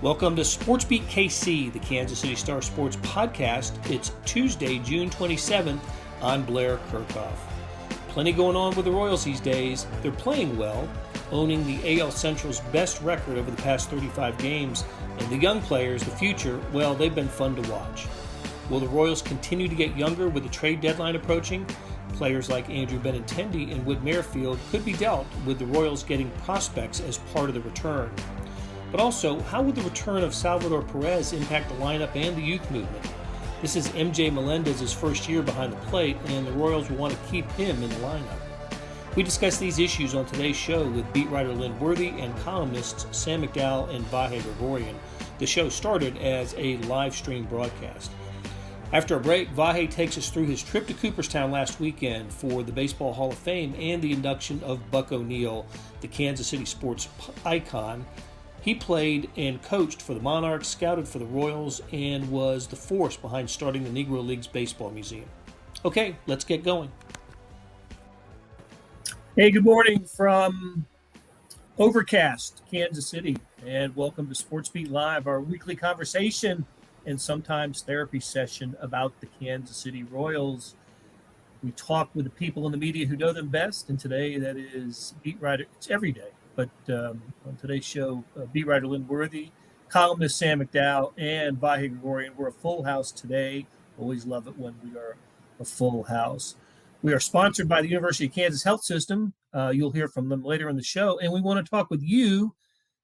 Welcome to SportsBeat KC, the Kansas City Star Sports podcast. It's Tuesday, June 27th. I'm Blair Kirchhoff. Plenty going on with the Royals these days. They're playing well, owning the AL Central's best record over the past 35 games. And the young players, the future, well, they've been fun to watch. Will the Royals continue to get younger with the trade deadline approaching? Players like Andrew Benintendi and Whit Merrifield could be dealt with the Royals getting prospects as part of the return. But also, how would the return of Salvador Perez impact the lineup and the youth movement? This is MJ Melendez's first year behind the plate, and the Royals will want to keep him in the lineup. We discuss these issues on today's show with beat writer Lynn Worthy and columnists Sam McDowell and Vahe Gregorian. The show started as a live stream broadcast. After a break, Vahe takes us through his trip to Cooperstown last weekend for the Baseball Hall of Fame and the induction of Buck O'Neil, the Kansas City sports icon. He played and coached for the Monarchs, scouted for the Royals, and was the force behind starting the Negro Leagues Baseball Museum. Okay, let's get going. Hey, good morning from Overcast, Kansas City, and welcome to SportsBeat Live, our weekly conversation and sometimes therapy session about the Kansas City Royals. We talk with the people in the media who know them best, and today that is beat writer. It's every day. But on today's show, beat writer Lynn Worthy, columnist Sam McDowell, and Vahe Gregorian. We're a full house today. Always love it when we are a full house. We are sponsored by the University of Kansas Health System. You'll hear from them later in the show. And we want to talk with you.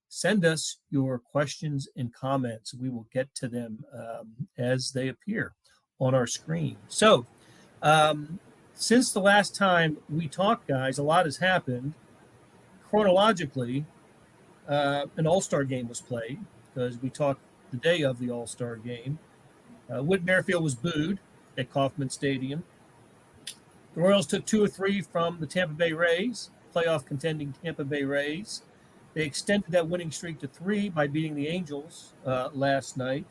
Send us your questions and comments. We will get to them as they appear on our screen. So since the last time we talked, guys, a lot has happened. Chronologically, an All-Star game was played because we talked the day of the All-Star game. Whit Merrifield was booed at Kauffman Stadium. The Royals took 2 or 3 from the Tampa Bay Rays, playoff contending Tampa Bay Rays. They extended that winning streak to 3 by beating the Angels last night.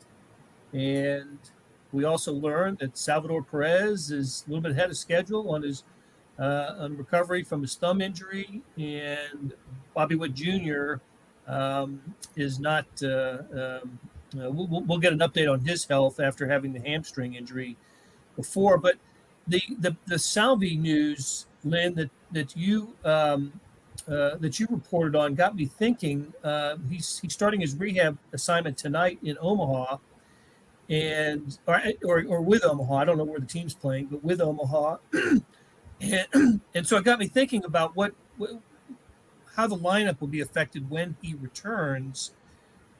And we also learned that Salvador Perez is a little bit ahead of schedule on his on recovery from his thumb injury, and Bobby Witt Jr. Is not. We'll get an update on his health after having the hamstring injury before. But the Salvi news, Lynn, that you reported on got me thinking. He's starting his rehab assignment tonight in Omaha, and or with Omaha. I don't know where the team's playing, but with Omaha. And so it got me thinking about how the lineup will be affected when he returns,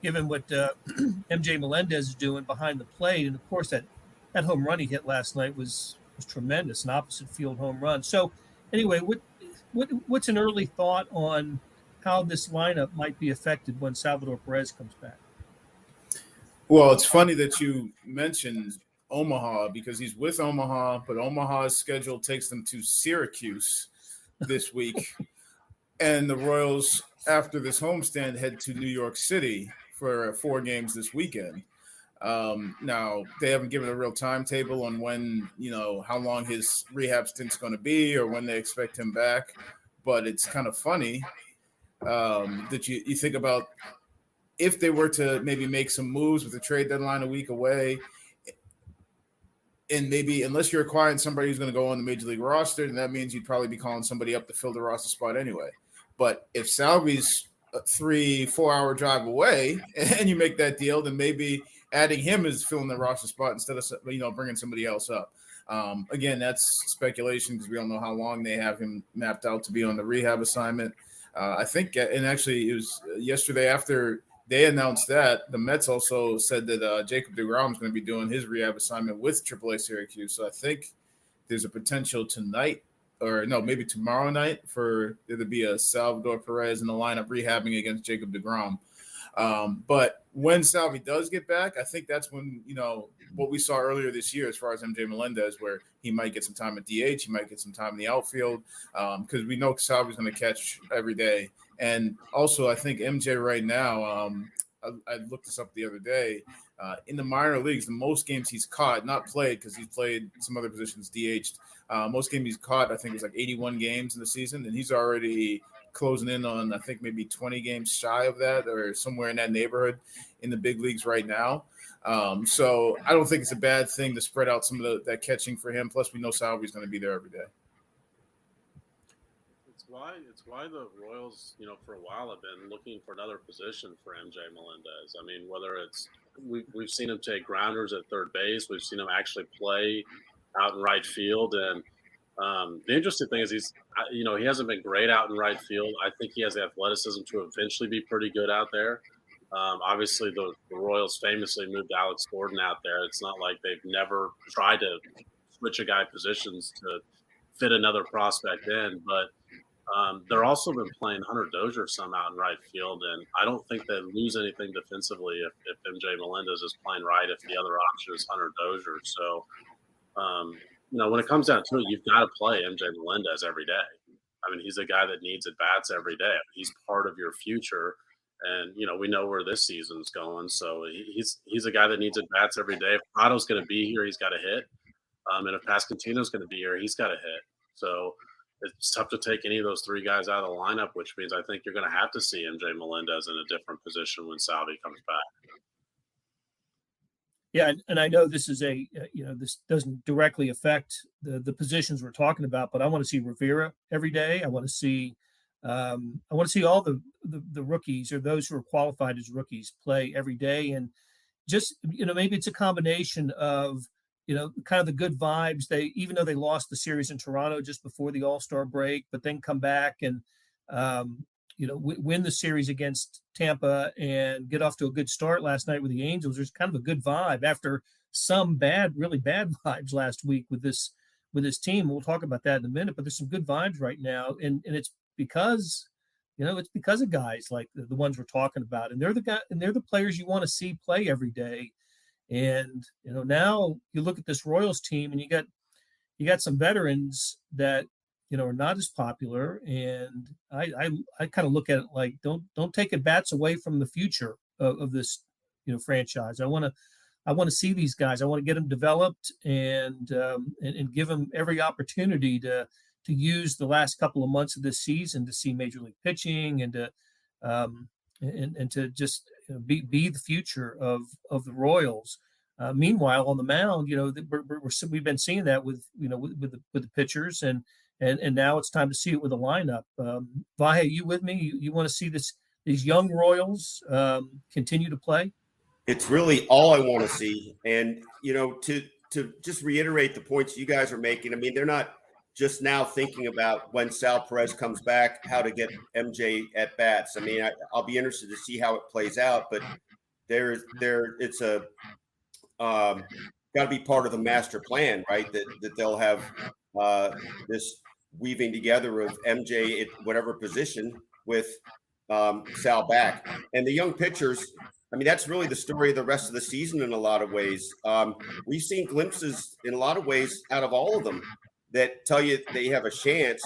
given what MJ Melendez is doing behind the plate. And, of course, that home run he hit last night was tremendous, an opposite field home run. So, anyway, what's an early thought on how this lineup might be affected when Salvador Perez comes back? Well, it's funny that you mentioned Omaha because he's with Omaha, but Omaha's schedule takes them to Syracuse this week. And the Royals, after this homestand, head to New York City for 4 games this weekend. Now, they haven't given a real timetable on when, how long his rehab stint's going to be or when they expect him back. But it's kind of funny that you think about if they were to maybe make some moves with the trade deadline a week away. And maybe unless you're acquiring somebody who's going to go on the major league roster, then that means you'd probably be calling somebody up to fill the roster spot anyway. But if Salvi's a 3-4 hour drive away and you make that deal, then maybe adding him is filling the roster spot instead of bringing somebody else up. Again, that's speculation because we don't know how long they have him mapped out to be on the rehab assignment. I think, and actually it was yesterday after they announced that, the Mets also said that Jacob deGrom is going to be doing his rehab assignment with AAA Syracuse. So I think there's a potential tonight, or no, maybe tomorrow night, for there to be a Salvador Perez in the lineup rehabbing against Jacob deGrom. But when Salvi does get back, I think that's when, what we saw earlier this year as far as MJ Melendez, where he might get some time at DH, he might get some time in the outfield, because we know Salvi's going to catch every day. And also, I think MJ right now, I looked this up the other day, in the minor leagues, the most games he's caught, not played because he's played some other positions, DH'd. Most games he's caught, I think, was like 81 games in the season, and he's already closing in on, I think, maybe 20 games shy of that, or somewhere in that neighborhood in the big leagues right now. So I don't think it's a bad thing to spread out some of that catching for him. Plus, we know Salvy's going to be there every day. It's why the Royals, for a while have been looking for another position for MJ Melendez. I mean, whether it's we've seen him take grounders at third base, we've seen him actually play out in right field, and the interesting thing is he hasn't been great out in right field. I think he has the athleticism to eventually be pretty good out there. Obviously, the Royals famously moved Alex Gordon out there. It's not like they've never tried to switch a guy positions to fit another prospect in, but they're also been playing Hunter Dozier some out in right field, and I don't think they lose anything defensively if MJ Melendez is playing right, if the other option is Hunter Dozier. So, when it comes down to it, you've got to play MJ Melendez every day. I mean, he's a guy that needs at-bats every day. He's part of your future, and, we know where this season's going. So he's a guy that needs at-bats every day. If Prado's going to be here, he's got to hit. And if Pasquantino's going to be here, he's got to hit. So it's tough to take any of those three guys out of the lineup, which means I think you're going to have to see MJ Melendez in a different position when Salvy comes back. Yeah, and I know this is this doesn't directly affect the positions we're talking about, but I want to see Rivera every day. I want to see all the rookies, or those who are qualified as rookies, play every day, and just maybe it's a combination of kind of the good vibes. Even though they lost the series in Toronto just before the All-Star break, but then come back and win the series against Tampa and get off to a good start last night with the Angels. There's kind of a good vibe after some really bad vibes last week with this team. We'll talk about that in a minute, but there's some good vibes right now, and it's because of guys like the ones we're talking about, and they're the players you want to see play every day. And now you look at this Royals team, and you got some veterans that are not as popular, and I kind of look at it like don't take at bats away from the future of this franchise. I want to see these guys. I want to get them developed and give them every opportunity to use the last couple of months of this season to see major league pitching and to just be the future of the Royals. Meanwhile, on the mound, we've been seeing that with the pitchers, and now it's time to see it with the lineup. Vahe, you with me? You want to see these young Royals continue to play? It's really all I want to see, and to just reiterate the points you guys are making. I mean, they're not just now thinking about when Sal Perez comes back, how to get MJ at bats. I mean, I'll be interested to see how it plays out, but it's got to be part of the master plan, right? That they'll have this weaving together of MJ at whatever position with Sal back, and the young pitchers. I mean, that's really the story of the rest of the season in a lot of ways. We've seen glimpses in a lot of ways out of all of them that tell you they have a chance.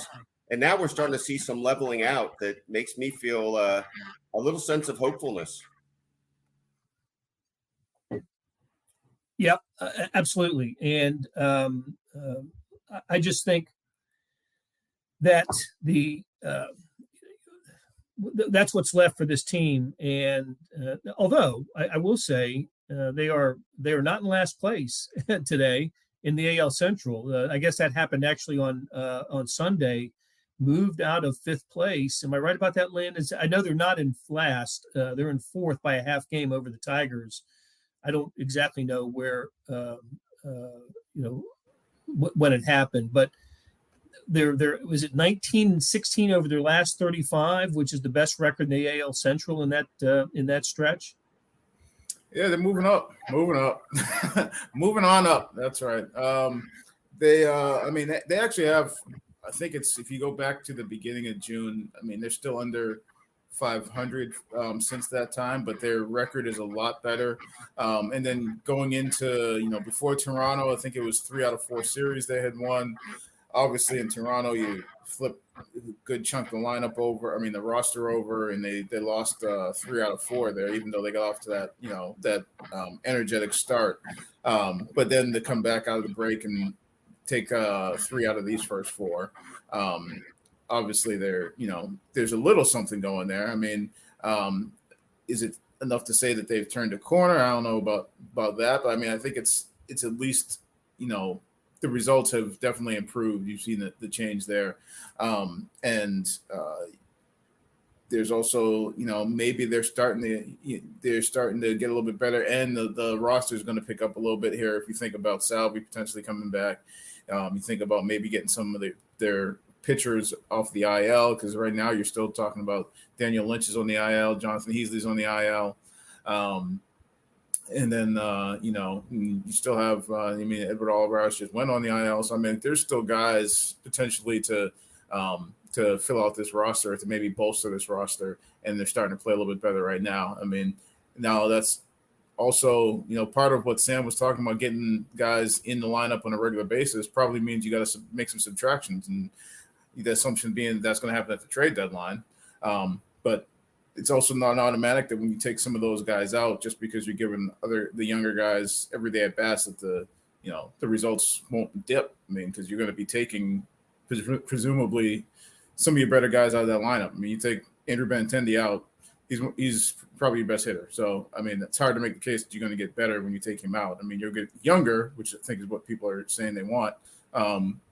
And now we're starting to see some leveling out that makes me feel a little sense of hopefulness. Yeah, absolutely. And I just think that that's what's left for this team. And although I will say they are not in last place today in the AL Central. I guess that happened actually on Sunday. Moved out of fifth place. Am I right about that, Lynn? I know they're not in last. They're in fourth by a half game over the Tigers. I don't exactly know where when it happened, but there was it 19-16 over their last 35, which is the best record in the AL Central in that stretch. Yeah, they're moving up, moving on up. That's right. They actually have. I think it's, if you go back to the beginning of June, I mean, they're still under 500 since that time, but their record is a lot better. And then going into, before Toronto, I think it was 3 out of 4 series they had won. Obviously in Toronto, you flip a good chunk of the lineup over. I mean, the roster over, and they lost 3 out of 4 there, even though they got off to that energetic start. But then to come back out of the break and take 3 out of these first 4. obviously there's a little something going there. I mean, is it enough to say that they've turned a corner? I don't know about that, but I mean, I think it's at least, the results have definitely improved. You've seen the change there. And there's also, maybe they're starting to get a little bit better, and the roster is going to pick up a little bit here. If you think about Salvi potentially coming back, you think about maybe getting some of their pitchers off the IL, because right now you're still talking about Daniel Lynch is on the IL, Jonathan Heasley's on the IL. And then, you still have, Edward Alvarez just went on the IL. So, I mean, there's still guys potentially to fill out this roster, to maybe bolster this roster, and they're starting to play a little bit better right now. I mean, now that's also, part of what Sam was talking about, getting guys in the lineup on a regular basis probably means you got to make some subtractions, and the assumption being that's going to happen at the trade deadline. But it's also not automatic that when you take some of those guys out, just because you're giving the younger guys every day at bats, that the results won't dip. I mean, because you're going to be taking presumably some of your better guys out of that lineup. I mean, you take Andrew Benintendi out, he's probably your best hitter. So, I mean, it's hard to make the case that you're going to get better when you take him out. I mean, you'll get younger, which I think is what people are saying they want.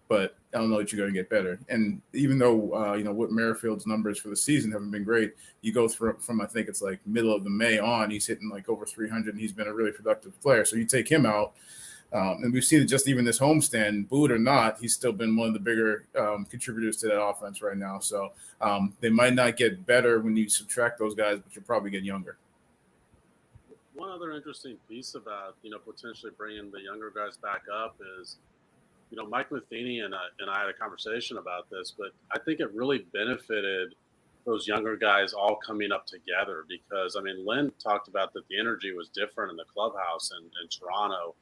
But I don't know that you're going to get better. And even though, Whit Merrifield's numbers for the season haven't been great, you go from I think it's like middle of the May on, he's hitting like over 300, and he's been a really productive player. So you take him out, and we've seen it just even this homestand, booed or not, he's still been one of the bigger contributors to that offense right now. So they might not get better when you subtract those guys, but you'll probably get younger. One other interesting piece about, potentially bringing the younger guys back up is, Mike Matheny and I had a conversation about this, but I think it really benefited those younger guys all coming up together, because, I mean, Lynn talked about that the energy was different in the clubhouse in Toronto.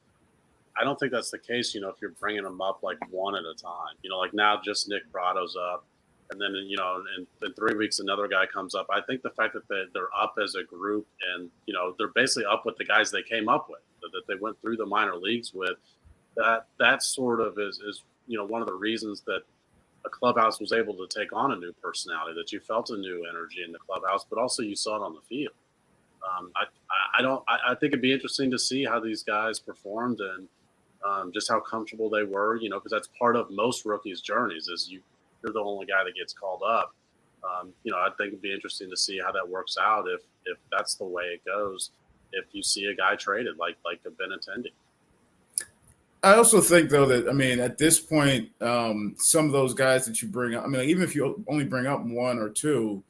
I don't think that's the case, if you're bringing them up like one at a time. Like now just Nick Prado's up, and then, in 3 weeks another guy comes up. I think the fact that they're up as a group, and, they're basically up with the guys they came up with, that they went through the minor leagues with, that sort of is one of the reasons that a clubhouse was able to take on a new personality, that you felt a new energy in the clubhouse, but also you saw it on the field. I think it'd be interesting to see how these guys performed, and just how comfortable they were, because that's part of most rookies' journeys, is you're the only guy that gets called up. I think it'd be interesting to see how that works out, if that's the way it goes, if you see a guy traded like a Benintendi. I also think, though, that, I mean, at this point, some of those guys that you bring up, I mean, even if you only bring up one or two,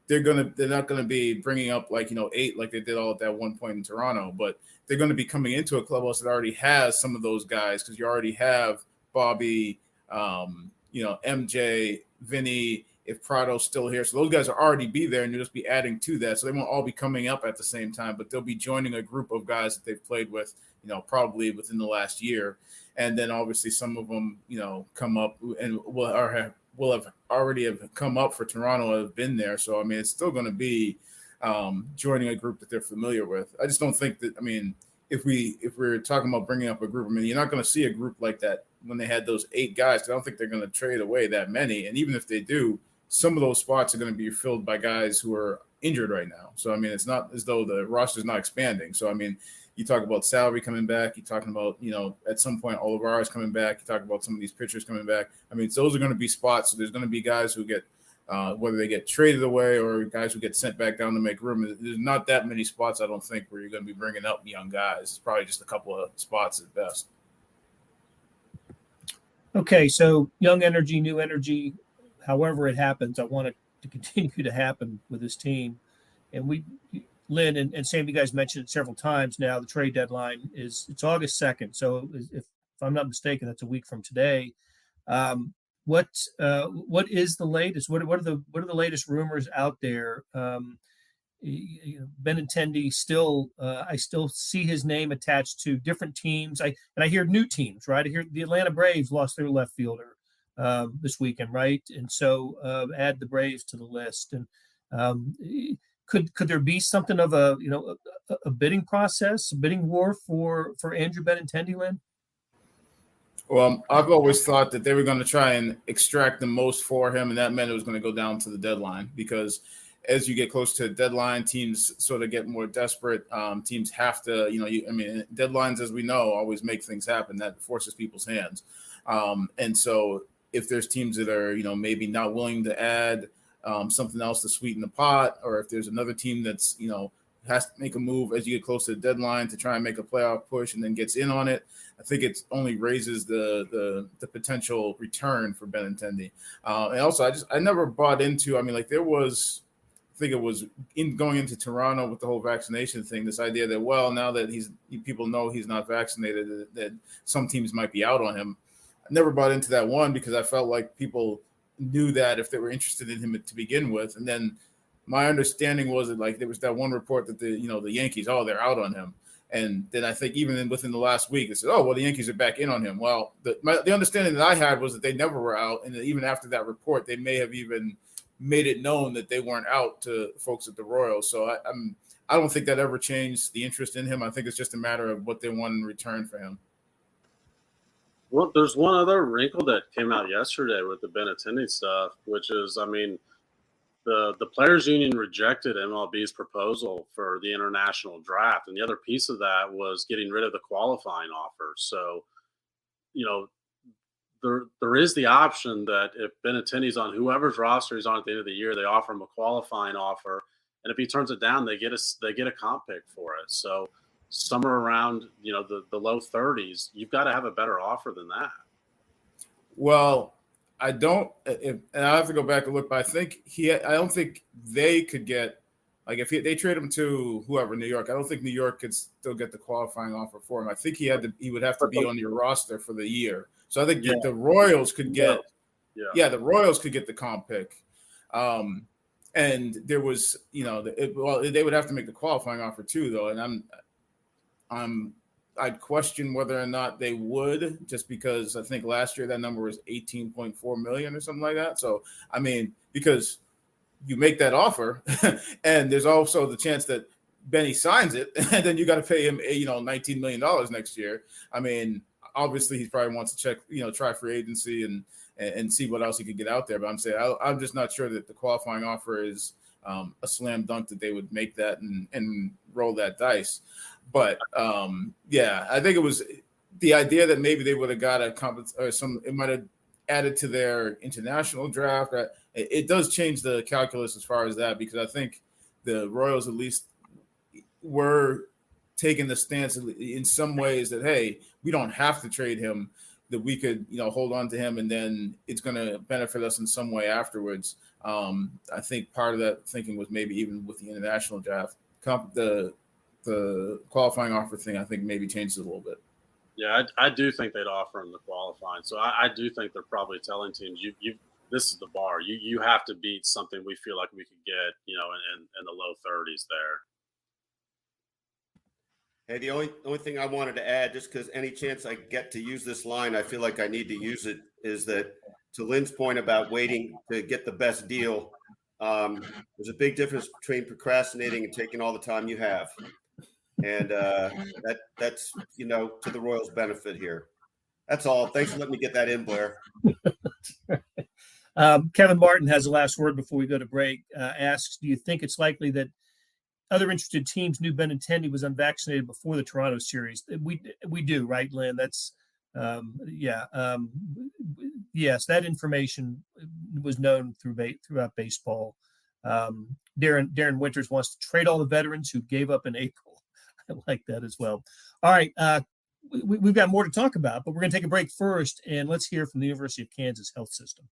they're not gonna be bringing up 8 like they did all at that one point in Toronto, but they're going to be coming into a clubhouse that already has some of those guys, because you already have Bobby, MJ, Vinny, if Prado's still here. So those guys will already be there, and you'll just be adding to that. So they won't all be coming up at the same time, but they'll be joining a group of guys that they've played with, probably within the last year. And then obviously some of them, come up and will have already come up for Toronto, have been there. So, I mean, it's still going to be joining a group that they're familiar with. I just don't think that, I mean, if we're talking about bringing up a group, I mean, you're not going to see a group like that when they had those 8 guys. I don't think they're going to trade away that many. And even if they do, some of those spots are going to be filled by guys who are injured right now. So, I mean, it's not as though the roster is not expanding. So, I mean, you talk about Salary coming back. You're talking about, at some point, Olivares coming back. You talk about some of these pitchers coming back. I mean, those are going to be spots. So there's going to be guys who get, whether they get traded away or guys who get sent back down to make room. There's not that many spots, I don't think, where you're going to be bringing up young guys. It's probably just a couple of spots at best. Okay, so young energy, new energy, however it happens, I want it to continue to happen with this team. And Lynn and Sam, you guys mentioned it several times now. The trade deadline it's August 2nd. So if I'm not mistaken, that's a week from today. What is the latest? What are the latest rumors out there? Benintendi still, I still see his name attached to different teams. I hear new teams, right? I hear the Atlanta Braves lost their left fielder this weekend, right? And so add the Braves to the list. And could there be something of a bidding process, a bidding war for Andrew Benintendi, Lynn? Well, I've always thought that they were going to try and extract the most for him, and that meant it was going to go down to the deadline because as you get close to the deadline, teams sort of get more desperate. Teams have to, deadlines, as we know, always make things happen. That forces people's hands. And so if there's teams that are, maybe not willing to add something else to sweeten the pot, or if there's another team that's, has to make a move as you get close to the deadline to try and make a playoff push and then gets in on it, I think it only raises the potential return for Benintendi. And also, I never bought into, there was, I think it was going into Toronto with the whole vaccination thing, this idea that, well, now that people know he's not vaccinated, that some teams might be out on him. I never bought into that one because I felt like people knew that if they were interested in him to begin with. And then my understanding was that there was that one report that the Yankees, they're out on him. And then I think even within the last week, they said, the Yankees are back in on him. Well, the understanding that I had was that they never were out. And that even after that report, they may have even made it known that they weren't out to folks at the Royals. So I don't think that ever changed the interest in him. I think it's just a matter of what they want in return for him. Well, there's one other wrinkle that came out yesterday with the Benintendi stuff, which is, the Players Union rejected MLB's proposal for the international draft. And the other piece of that was getting rid of the qualifying offer. So, there is the option that if Benintendi's on whoever's roster he's on at the end of the year, they offer him a qualifying offer. And if he turns it down, they get a comp pick for it. So somewhere around, the low 30s, you've got to have a better offer than that. Well, I don't, and I have to go back and look, but I don't think they could get, if they trade him to whoever, New York, I don't think New York could still get the qualifying offer for him. I think he would have to be on your roster for the year. So I think the Royals could get, the Royals could get the comp pick. And there was, they would have to make the qualifying offer too, though. And I'd question whether or not they would, just because I think last year that number was 18.4 million or something like that. So, because you make that offer and there's also the chance that Benny signs it and then you got to pay him, $19 million next year. Obviously he probably wants to check, try free agency and see what else he could get out there. But I'm saying, I'm just not sure that the qualifying offer is a slam dunk that they would make that and roll that dice. But I think it was the idea that maybe they would have got it might have added to their international draft. It does change the calculus as far as that, because I think the Royals at least were taking the stance in some ways that, hey, we don't have to trade him, that we could, hold on to him and then it's going to benefit us in some way afterwards. I think part of that thinking was maybe even with the international draft, the qualifying offer thing, I think maybe changed it a little bit. Yeah, I do think they'd offer him the qualifying. So I do think they're probably telling teams, this is the bar. You have to beat something we feel like we could get, in the low 30s there. Hey, the only thing I wanted to add, just because any chance I get to use this line, I feel like I need to use it, is that to Lynn's point about waiting to get the best deal, there's a big difference between procrastinating and taking all the time you have. And that's, to the Royals' benefit here. That's all. Thanks for letting me get that in, Blair. Kevin Martin has the last word before we go to break. Asks, do you think it's likely that other interested teams knew Benintendi was unvaccinated before the Toronto series? We do, right, Lynn? That's yes, that information was known throughout baseball. Darren Winters wants to trade all the veterans who gave up in April. I like that as well. All right, we've got more to talk about, but we're going to take a break first, and let's hear from the University of Kansas Health System.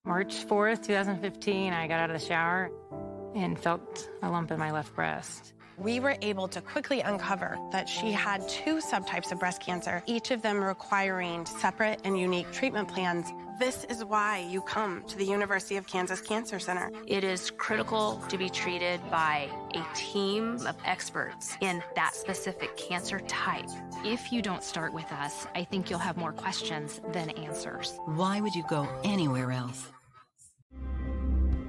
March 4th, 2015, I got out of the shower and felt a lump in my left breast. We were able to quickly uncover that she had 2 subtypes of breast cancer, each of them requiring separate and unique treatment plans. This is why you come to the University of Kansas Cancer Center. It is critical to be treated by a team of experts in that specific cancer type. If you don't start with us, I think you'll have more questions than answers. Why would you go anywhere else?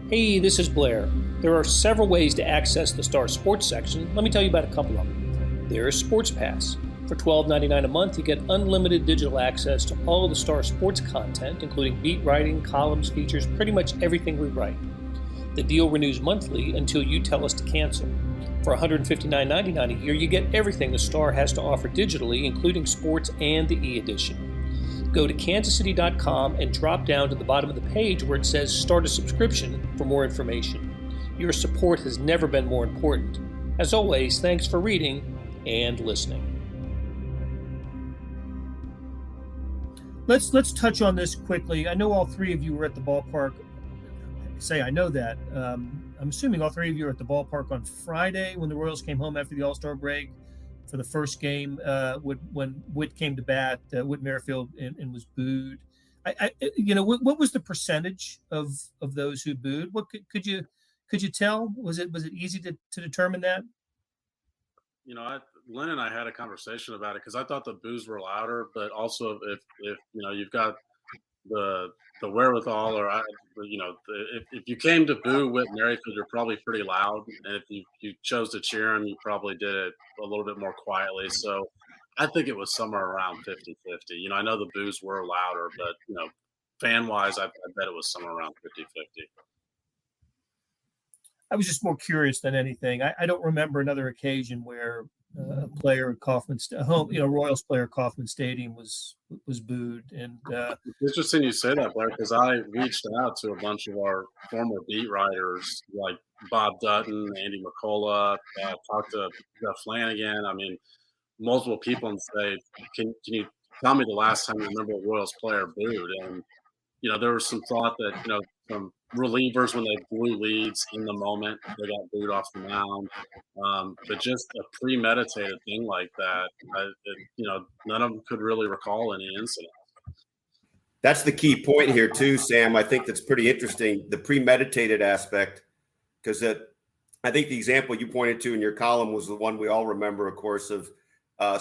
Hey, this is Blair. There are several ways to access the Star Sports section. Let me tell you about a couple of them. There's Sports Pass. For $12.99 a month, you get unlimited digital access to all of the Star sports content, including beat writing, columns, features, pretty much everything we write. The deal renews monthly until you tell us to cancel. For $159.99 a year, you get everything the Star has to offer digitally, including sports and the e-edition. Go to kansascity.com and drop down to the bottom of the page where it says Start a Subscription for more information. Your support has never been more important. As always, thanks for reading and listening. Let's touch on this quickly. I know all three of you were at the ballpark. I know that. I'm assuming all three of you were at the ballpark on Friday when the Royals came home after the All-Star break for the first game when Whit came to bat, Whit Merrifield, and was booed. What was the percentage of those who booed? What could you tell? Was it easy to determine that? Lynn and I had a conversation about it because I thought the boos were louder, but also if you've got the wherewithal, or if you came to boo Whit Merrifield, you're probably pretty loud, and if you chose to cheer him, you probably did it a little bit more quietly. So I think it was somewhere around 50-50. I know the boos were louder, but fan wise, I bet it was somewhere around 50-50. I was just more curious than anything. I don't remember another occasion where a player at Royals player at Kauffman Stadium was booed. And it's interesting you say that, Blair, because I reached out to a bunch of our former beat writers like Bob Dutton, Andy McCullough, talked to Jeff Flanagan. I mean, multiple people, and say, can you tell me the last time you remember a Royals player booed? And there was some thought that some relievers, when they blew leads in the moment, they got booed off the mound. But just a premeditated thing like that, none of them could really recall any incident. That's the key point here too, Sam. I think that's pretty interesting, the premeditated aspect, because I think the example you pointed to in your column was the one we all remember, of course, of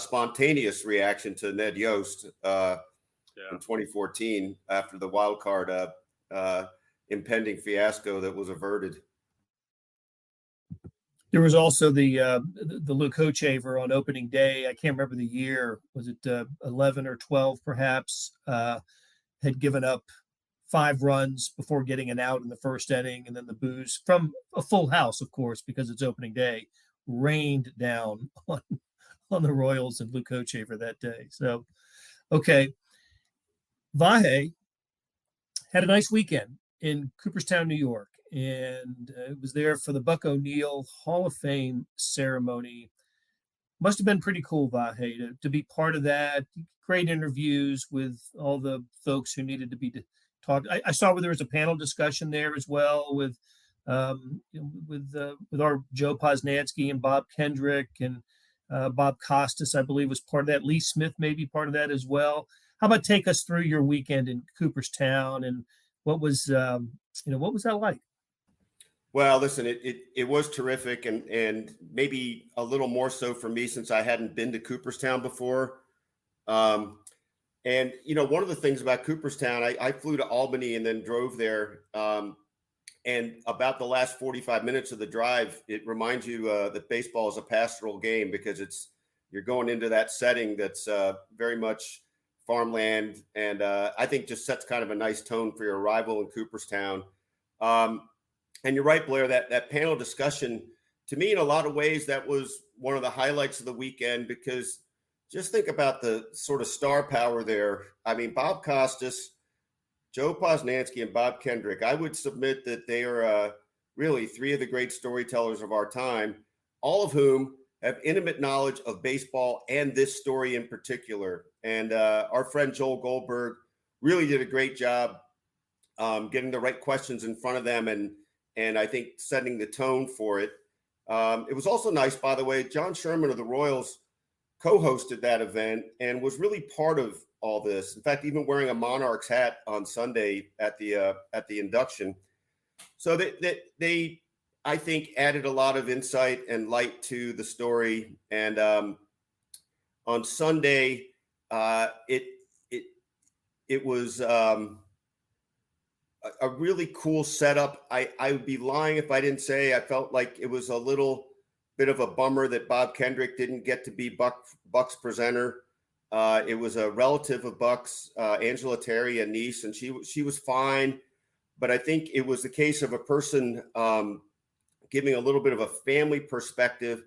spontaneous reaction to Ned Yost in 2014 after the wild card impending fiasco that was averted. There was also the Luke Hochaver on opening day. I can't remember the year. Was it 11 or 12 perhaps? Had given up 5 runs before getting an out in the first inning, and then the boos from a full house, of course, because it's opening day, rained down on the Royals and Luke Hochaver that day. So, okay. Vahe had a nice weekend in Cooperstown, New York, and was there for the Buck O'Neil Hall of Fame ceremony. Must have been pretty cool, Vahe, to be part of that. Great interviews with all the folks who needed to be talked. I saw where there was a panel discussion there as well with our Joe Posnanski and Bob Kendrick, and Bob Costas, I believe, was part of that. Lee Smith may be part of that as well. How about take us through your weekend in Cooperstown, and what was that like? Well, listen, it was terrific, and maybe a little more so for me since I hadn't been to Cooperstown before. And one of the things about Cooperstown, I flew to Albany and then drove there. And about the last 45 minutes of the drive, it reminds you that baseball is a pastoral game, because you're going into that setting that's very much farmland, and I think just sets kind of a nice tone for your arrival in Cooperstown. And you're right, Blair, that panel discussion, to me, in a lot of ways, that was one of the highlights of the weekend, because just think about the sort of star power there. I mean, Bob Costas, Joe Posnanski, and Bob Kendrick, I would submit that they are really 3 of the great storytellers of our time, all of whom have intimate knowledge of baseball and this story in particular. And our friend Joel Goldberg really did a great job getting the right questions in front of them, and I think setting the tone for it. It was also nice, by the way, John Sherman of the Royals co-hosted that event and was really part of all this. In fact, even wearing a Monarchs hat on Sunday at the induction. So they I think added a lot of insight and light to the story. And on Sunday, it was a really cool setup. I would be lying if I didn't say I felt like it was a little bit of a bummer that Bob Kendrick didn't get to be Buck's presenter. It was a relative of Buck's, Angela Terry, a niece, and she was fine. But I think it was the case of a person giving a little bit of a family perspective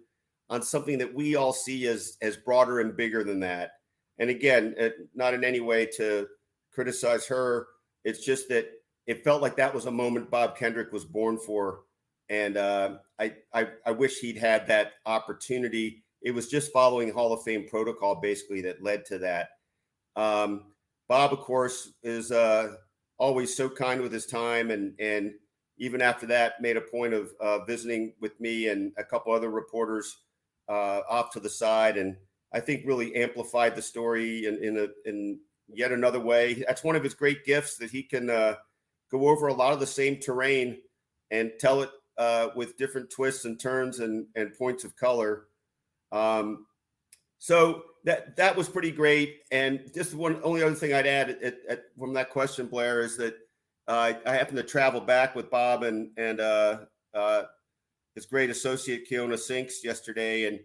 on something that we all see as broader and bigger than that. And again, not in any way to criticize her. It's just that it felt like that was a moment Bob Kendrick was born for. And I wish he'd had that opportunity. It was just following Hall of Fame protocol, basically, that led to that. Bob, of course, is always so kind with his time. And even after that, made a point of visiting with me and a couple other reporters off to the side. And I think really amplified the story in yet another way. That's one of his great gifts, that he can go over a lot of the same terrain and tell it with different twists and turns and points of color. So that was pretty great. And just only other thing I'd add from that question, Blair, is that I happened to travel back with Bob and his great associate Keona Sinks yesterday, and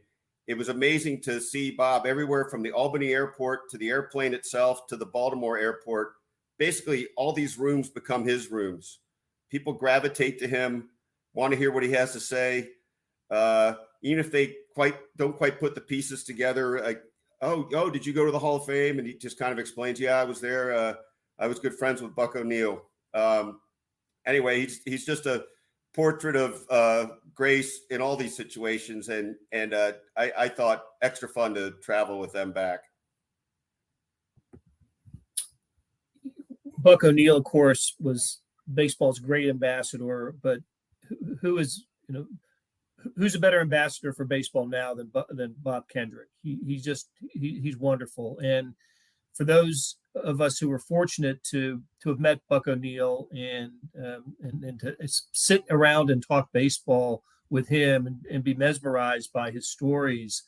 it was amazing to see Bob everywhere from the Albany airport to the airplane itself to the Baltimore airport. Basically, all these rooms become his rooms. People gravitate to him, want to hear what he has to say, even if they don't quite put the pieces together. Like, oh, did you go to the Hall of Fame? And he just kind of explains, yeah, I was there. I was good friends with Buck O'Neil. Anyway, he's just a portrait of grace in all these situations, and I thought extra fun to travel with them back. Buck O'Neil, of course, was baseball's great ambassador, but who's a better ambassador for baseball now than Bob Kendrick? He's wonderful. And for those of us who were fortunate to have met Buck O'Neil and to sit around and talk baseball with him and be mesmerized by his stories,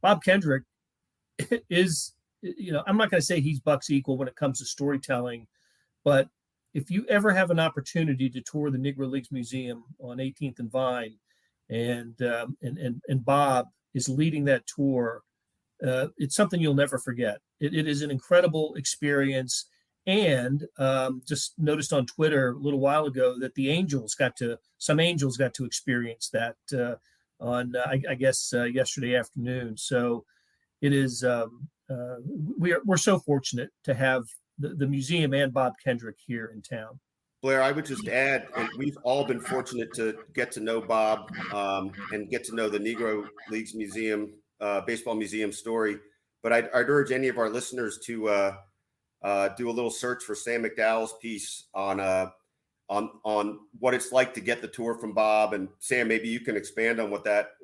Bob Kendrick is, I'm not going to say he's Buck's equal when it comes to storytelling, but if you ever have an opportunity to tour the Negro Leagues Museum on 18th and Vine, and Bob is leading that tour, it's something you'll never forget. It is an incredible experience. And just noticed on Twitter a little while ago that some Angels got to experience that on, I guess, yesterday afternoon. So it is, we're so fortunate to have the museum and Bob Kendrick here in town. Blair, I would just add, and we've all been fortunate to get to know Bob and get to know the Negro Leagues Museum, Baseball Museum story. But I'd urge any of our listeners to do a little search for Sam McDowell's piece on what it's like to get the tour from Bob. And Sam, maybe you can expand on what that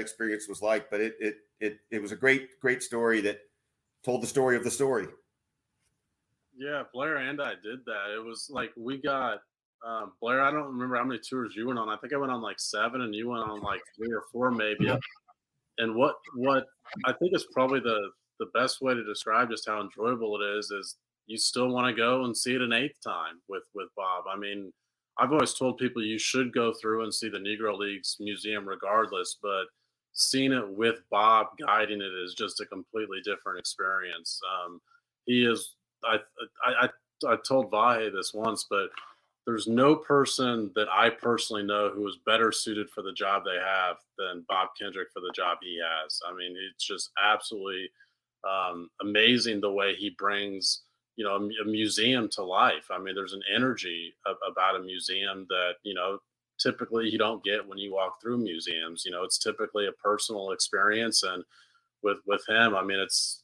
experience was like. But it was a great story that told the story of the story. Yeah, Blair and I did that. It was like we got Blair. I don't remember how many tours you went on. I think I went on like 7, and you went on like 3 or 4 maybe. And what I think is probably the best way to describe just how enjoyable it is you still want to go and see it an 8th time with Bob. I mean, I've always told people you should go through and see the Negro Leagues Museum regardless, but seeing it with Bob guiding it is just a completely different experience. He is. I told Vahe this once, but there's no person that I personally know who is better suited for the job they have than Bob Kendrick for the job he has. I mean, it's just absolutely amazing the way he brings, a museum to life. I mean, there's an energy about a museum that, typically you don't get when you walk through museums. It's typically a personal experience. And with him, I mean, it's,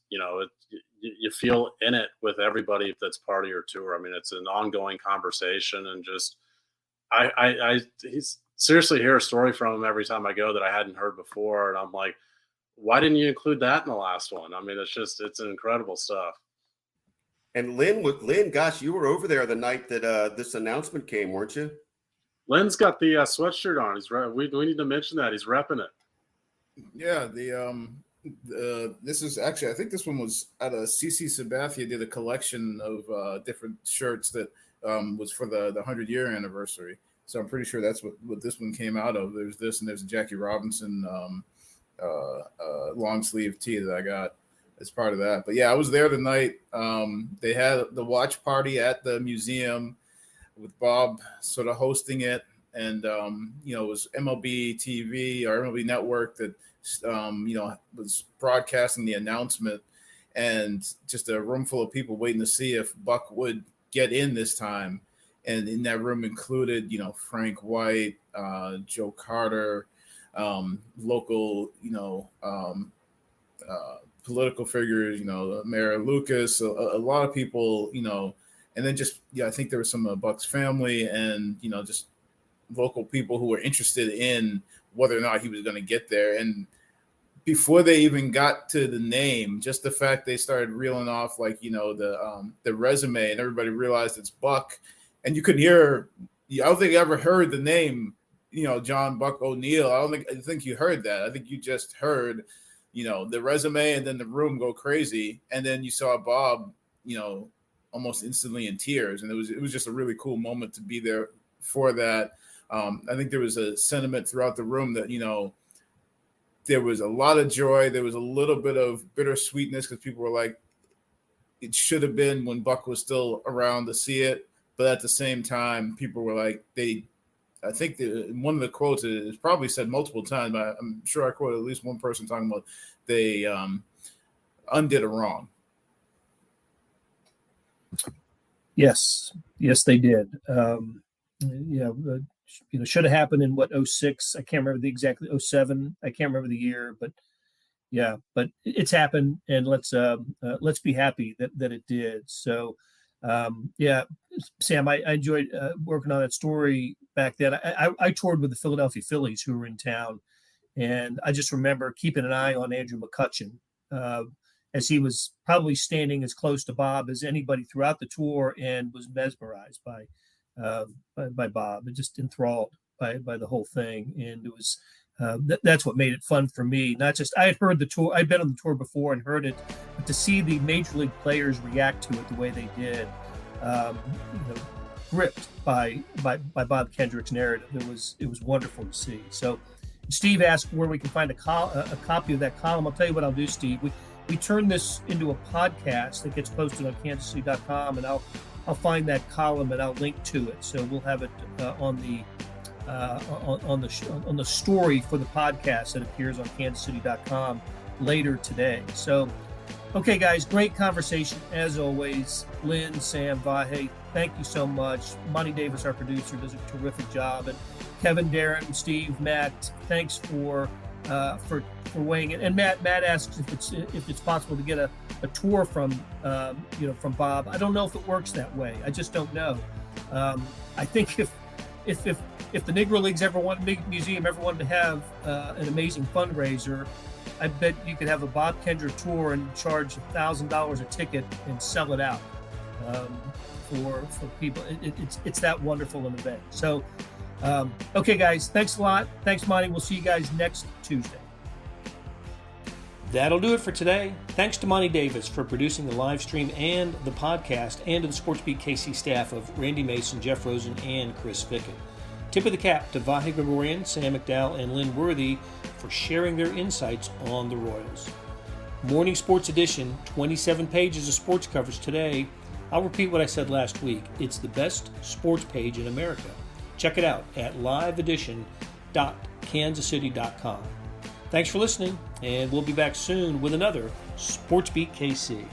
you feel in it with everybody that's part of your tour. I mean, it's an ongoing conversation, and just he's seriously hear a story from him every time I go that I hadn't heard before, and I'm like, why didn't you include that in the last one? I mean, it's incredible stuff. And Lynn, gosh, you were over there the night that this announcement came, weren't you? Lynn's got the sweatshirt on. He's right. We need to mention that he's repping it. Yeah, this is actually, I think this one was at a CC Sabathia did a collection of different shirts that was for the 100-year anniversary. So I'm pretty sure that's what this one came out of. There's this, and there's a Jackie Robinson long sleeve tee that I got as part of that. But yeah, I was there the night. They had the watch party at the museum with Bob sort of hosting it. And, it was MLB TV or MLB Network that, was broadcasting the announcement, and just a room full of people waiting to see if Buck would get in this time. And in that room included, Frank White, Joe Carter, local, political figures, Mayor Lucas, a lot of people, and then just, I think there was some Buck's family and, just local people who were interested in whether or not he was going to get there. And before they even got to the name, just the fact they started reeling off the resume, and everybody realized it's Buck, and you could hear. I don't think I ever heard the name, John Buck O'Neill. I think you heard that. I think you just heard, the resume, and then the room go crazy, and then you saw Bob, almost instantly in tears, and it was just a really cool moment to be there for that. I think there was a sentiment throughout the room that, there was a lot of joy. There was a little bit of bittersweetness because people were like, it should have been when Buck was still around to see it. But at the same time, people were like, I think one of the quotes is probably said multiple times, but I'm sure I quoted at least one person talking about they undid a wrong. Yes, they did. Should have happened in 06. I can't remember exactly 07. I can't remember the year, but yeah, but it's happened, and let's be happy that it did. So, Sam, I enjoyed working on that story back then. I toured with the Philadelphia Phillies who were in town, and I just remember keeping an eye on Andrew McCutchen as he was probably standing as close to Bob as anybody throughout the tour, and was mesmerized by Bob, and just enthralled by the whole thing. And it was that's what made it fun for me. Not just I had heard the tour, I'd been on the tour before and heard it, but to see the major league players react to it the way they did, gripped by Bob Kendrick's narrative. It was wonderful to see. So Steve asked where we can find a copy of that column. I'll tell you what I'll do, Steve. We turn this into a podcast that gets posted on kansascity.com, and I'll find that column and I'll link to it. So we'll have it on the story for the podcast that appears on kansascity.com later today. So, okay, guys, great conversation as always. Lynn, Sam, Vahe, thank you so much. Monty Davis, our producer, does a terrific job, and Kevin, Darren, Steve, Matt, thanks for weighing in. And Matt asks if it's possible to get a tour from Bob. I don't know if it works that way. I just don't know. I think if the Negro Leagues Museum ever wanted to have an amazing fundraiser, I bet you could have a Bob Kendrick tour and charge $1,000 a ticket and sell it out for people. It's that wonderful an event. So, okay, guys, thanks a lot. Thanks, Monty. We'll see you guys next Tuesday. That'll do it for today. Thanks to Monty Davis for producing the live stream and the podcast, and to the SportsBeat KC staff of Randy Mason, Jeff Rosen, and Chris Fickett. Tip of the cap to Vahe Gregorian, Sam McDowell, and Lynn Worthy for sharing their insights on the Royals. Morning Sports Edition, 27 pages of sports coverage today. I'll repeat what I said last week. It's the best sports page in America. Check it out at liveedition.kansascity.com. Thanks for listening, and we'll be back soon with another SportsBeat KC.